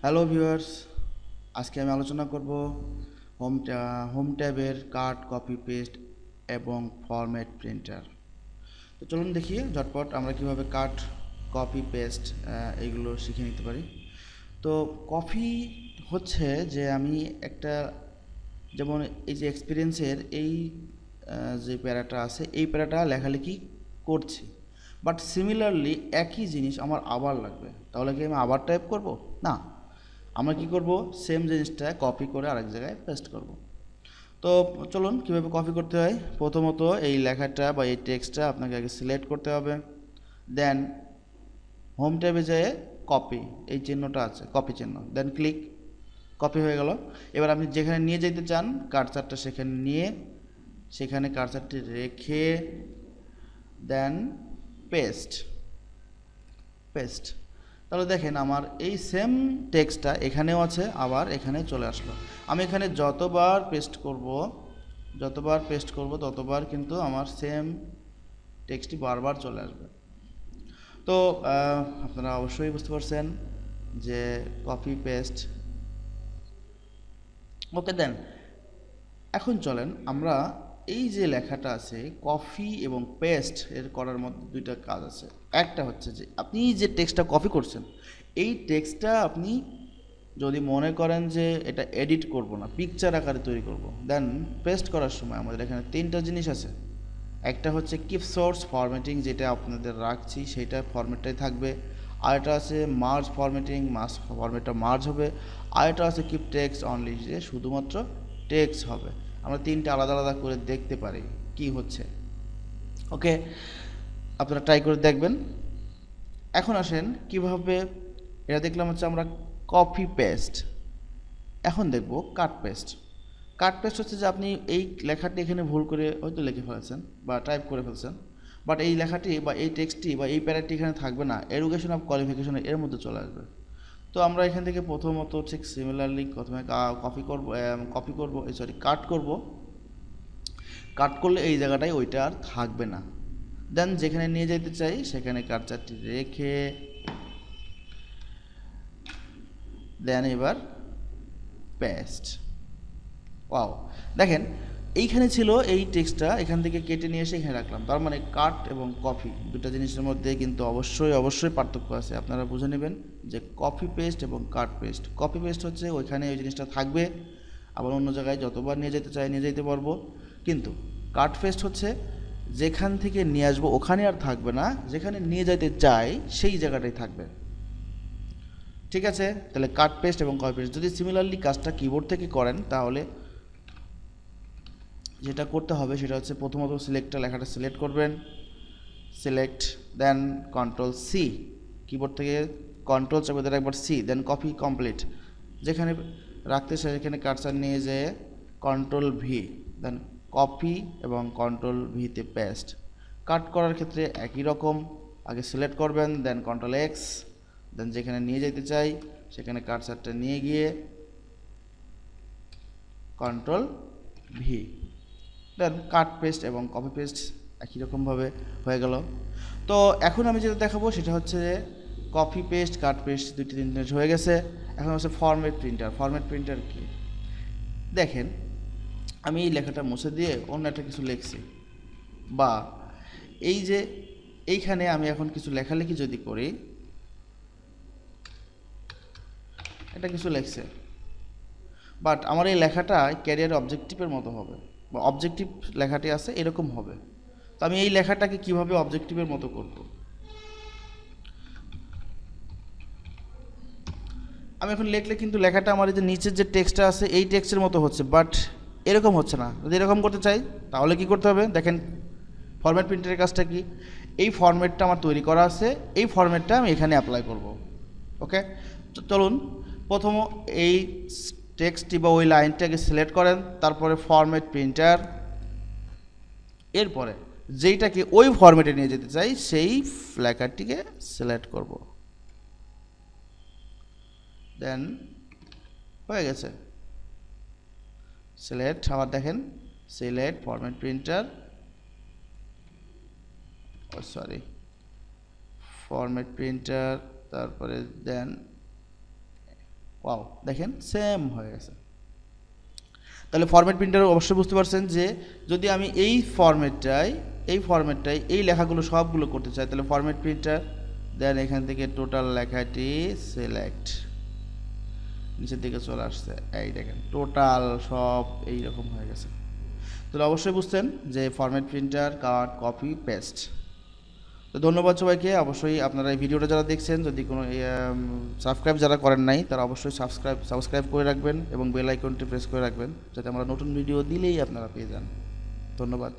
Hello viewers, আজকে আমি আলোচনা করব হোম ট্যাবের কাট, কপি পেস্ট এবং ফরম্যাট প্রিন্টার। তো চলুন দেখি ঝটপট আমরা কিভাবে কাট, কপি পেস্ট এইগুলো শিখে নিতে পারি। তো কপি হচ্ছে যে আমি একটা, যেমন এই যে এক্সপিরিয়েন্সের এই যে প্যারাটা আছে, এই প্যারাটা লেখালেখি করছি, বাট সিমিলারলি একই জিনিস আমার আবার লাগবে, তাহলে কি আমি আবার টাইপ করব? না, আমরা কি করব, সেম জিনিসটা কপি করে আরেক জায়গায় পেস্ট করব। তো চলুন কীভাবে কপি করতে হয়। প্রথমত এই লেখাটা বা এই টেক্সটটা আপনাকে আগে সিলেক্ট করতে হবে, দেন হোম ট্যাবে যেয়ে কপি, এই চিহ্নটা আছে কপি চিহ্ন, দেন ক্লিক, কপি হয়ে গেল। এবার আপনি যেখানে নিয়ে যেতে চান কার্সারটা সেখানে নিয়ে সেখানে কার্সারটি রেখে দেন পেস্ট, পেস্ট। তাহলে দেখেন আমার এই সেম টেক্সটটা এখানেও আছে, আবার এখানে চলে আসলো। আমি এখানে যতবার পেস্ট করব ততবার কিন্তু আমার সেম টেক্সটটি বারবার চলে আসবে। তো আপনারা অবশ্যই বুঝতে পারছেন যে কপি পেস্ট। ওকে, দেন এখন চলেন আমরা এই যে লেখাটা আছে কপি এবং পেস্ট এর করার মধ্যে দুইটা কাজ আছে। একটা হচ্ছে যে আপনি যে টেক্সটটা কপি করছেন, এই টেক্সটটা আপনি যদি মনে করেন যে এটা এডিট করব না, পিকচার আকারে তৈরি করব, দেন পেস্ট করার সময় আমাদের এখানে তিনটা জিনিস আছে। একটা হচ্ছে কিপ সোর্স ফরম্যাটিং, যেটা আপনাদের রাখছি সেটা ফরম্যাটটাই থাকবে। আরেকটা আছে মার্জ ফরম্যাটিং, ফরম্যাটটা মার্জ হবে। আরেকটা আছে কিপ টেক্সট অনলি, যে শুধুমাত্র টেক্সট হবে। আমরা তিনটা আলাদা আলাদা করে দেখতে পারি কি হচ্ছে। ওকে, আপনারা ট্রাই করে দেখবেন। এখন আসেন কিভাবে, এটা দেখলাম হচ্ছে আমরা কপি পেস্ট। এখন দেখব কাট পেস্ট। কাট পেস্ট হচ্ছে যে আপনি এই লেখাটি এখানে ভুল করে হয়তো লিখে ফেলেছেন বা টাইপ করে ফেলছেন, বাট এই লেখাটি বা এই টেক্সটটি বা এই প্যারাটি এখানে থাকবে না, এডুকেশন অফ কোয়ালিফিকেশন এর মধ্যে চলে আসবে। তো আমরা এখান থেকে প্রথমত ঠিক সিমিলারলি প্রথমে কাট করব। কাট করলে এই জায়গাটায় ওইটা আর থাকবে না। দেন যেখানে নিয়ে যেতে চাই সেখানে কার্সারটি রেখে দেন এবার পেস্ট। ওয়াও, দেখেন এইখানে ছিল এই টেক্সটটা, এখান থেকে কেটে নিয়ে এসে এখানে রাখলাম। তার মানে কাট এবং কপি দুটো জিনিসের মধ্যে কিন্তু অবশ্যই অবশ্যই পার্থক্য আছে। আপনারা বুঝে নেবেন যে কপি পেস্ট এবং কাট পেস্ট। কপি পেস্ট হচ্ছে ওইখানে ওই জিনিসটা থাকবে, আবার অন্য জায়গায় যতবার নিয়ে যেতে চাই নিয়ে যেতে পারবো। কিন্তু কাট পেস্ট হচ্ছে যেখান থেকে নিয়ে আসবো ওখানে আর থাকবে না, যেখানে নিয়ে যেতে চাই সেই জায়গাটাই থাকবে। ঠিক আছে, তাহলে কাট পেস্ট এবং কপি পেস্ট। যদি সিমিলারলি কাজটা কিবোর্ড থেকে করেন তাহলে যেটা করতে হবে সেটা হচ্ছে প্রথমত লেখাটা সিলেক্ট করবেন, সিলেক্ট, দেন কন্ট্রোল সি, কিবোর্ড থেকে কন্ট্রোল চাপে ধরে একবার সি, দেন কপি কমপ্লিট। যেখানে রাখতে সেখানে কার্সার নিয়ে যেয়ে কন্ট্রোল ভি, দেন কপি এবং কন্ট্রোল ভিতে পেস্ট। কাট করার ক্ষেত্রে একই রকম, আগে সিলেক্ট করবেন, দেন কন্ট্রোল এক্স, দেন যেখানে নিয়ে যেতে চাই সেখানে কার্সারটা নিয়ে গিয়ে কন্ট্রোল ভি, দেন কাট পেস্ট এবং কপি পেস্ট একই রকমভাবে হয়ে গেল। তো এখন আমি যেটা দেখাবো সেটা হচ্ছে যে কপি পেস্ট কাট পেস্ট দুটি তিনটে হয়ে গেছে। এখন হচ্ছে ফরম্যাট প্রিন্টার। ফরম্যাট প্রিন্টার কি, দেখেন আমি এই লেখাটা মুছে দিয়ে অন্য একটা কিছু লিখছি, বা এই যে এইখানে আমি এখন কিছু লেখালেখি যদি করি, এটা কিছু লেখছে, বাট আমার এই লেখাটা ক্যারিয়ার অবজেক্টিভের মতো হবে, বা অবজেক্টিভ লেখাটি আছে এরকম হবে। তো আমি এই লেখাটাকে কিভাবে অবজেক্টিভের মতো করব, আমি এখন লিখলে কিন্তু লেখাটা আমার এই যে নিচের যে টেক্সটটা আছে এই টেক্সটের মতো হচ্ছে, বাট এরকম হচ্ছে না। যদি এরকম করতে চাই তাহলে কি করতে হবে, দেখেন ফরম্যাট প্রিন্টারের কাজটা কি, এই ফরম্যাটটা আমার তৈরি করা আছে, এই ফরম্যাটটা আমি এখানে অ্যাপ্লাই করব। ওকে, তো চলুন প্রথম এই টেক্সটটি বা ওই লাইনটাকে সিলেক্ট করেন, তারপরে ফরম্যাট প্রিন্টার, এরপরে যেইটাকে ওই ফরম্যাটে নিয়ে যেতে চাই সেই লেখাটিকে সিলেক্ট করব, দেন হয়ে গেছে সিলেক্ট। আবার দেখেন select format printer, sorry format printer, তারপরে দেন ওয়াও, দেখেন সেম হয়ে গেছে। তাহলে ফরম্যাট প্রিন্টার অবশ্যই বুঝতে পারছেন যে যদি আমি এই ফরম্যাটটাই এই লেখাগুলো সবগুলো করতে চাই, তাহলে ফরম্যাট প্রিন্টার, দেন এখান থেকে টোটাল লেখাটি সিলেক্ট, নিচের দিকে চলে আসছে, এই দেখেন টোটাল সব এইরকম হয়ে গেছে। তাহলে অবশ্যই বুঝছেন যে ফরম্যাট প্রিন্টার, কাট, কপি, পেস্ট। তো ধন্যবাদ সবাইকে। অবশ্যই আপনারা এই ভিডিওটা যারা দেখছেন, যদি কোনো সাবস্ক্রাইব যারা করেন নাই তারা অবশ্যই সাবস্ক্রাইব করে রাখবেন এবং বেল আইকনটি প্রেস করে রাখবেন, যাতে আমরা নতুন ভিডিও দিলেই আপনারা পেয়ে যান। ধন্যবাদ।